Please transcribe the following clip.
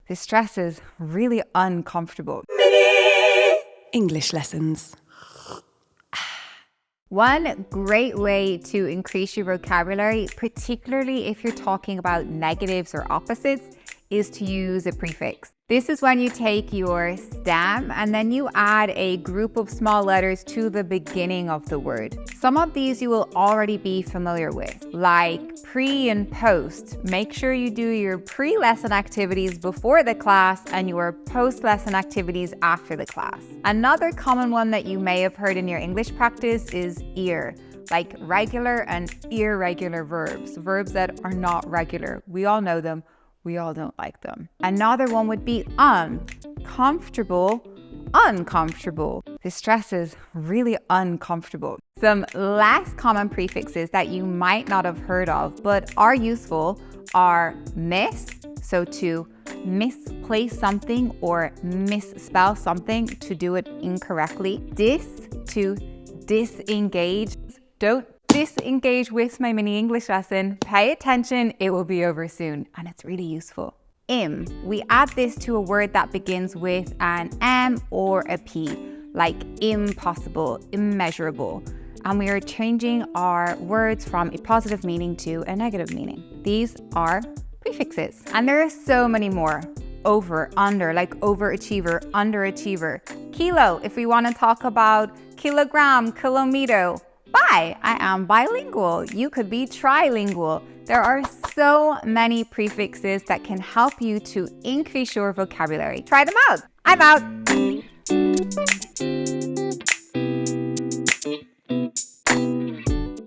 This dress is really uncomfortable. English lessons. One great way to increase your vocabulary, particularly if you're talking about negatives or opposites, is to use a prefix. This is when you take your stem and then you add a group of small letters to the beginning of the word. Some of these you will already be familiar with, like pre and post. Make sure you do your pre-lesson activities before the class and your post-lesson activities after the class. Another common one that you may have heard in your English practice is ear, like regular and irregular verbs, verbs that are not regular. We all know them. We all don't like them. Another one would be comfortable, uncomfortable. This dress is really uncomfortable. Some less common prefixes that you might not have heard of but are useful are miss, so to misplace something or misspell something, to do it incorrectly. Dis, to disengage. Don't disengage with my mini English lesson. Pay attention, it will be over soon, and it's really useful. We add this to a word that begins with an M or a P, like impossible, immeasurable, and we are changing our words from a positive meaning to a negative meaning. These are prefixes, and there are so many more. Over, under, like overachiever, underachiever. Kilo, if we want to talk about kilogram, kilometer. Bi, I am bilingual. You could be trilingual. There are so many prefixes that can help you to increase your vocabulary. Try them out. I'm out.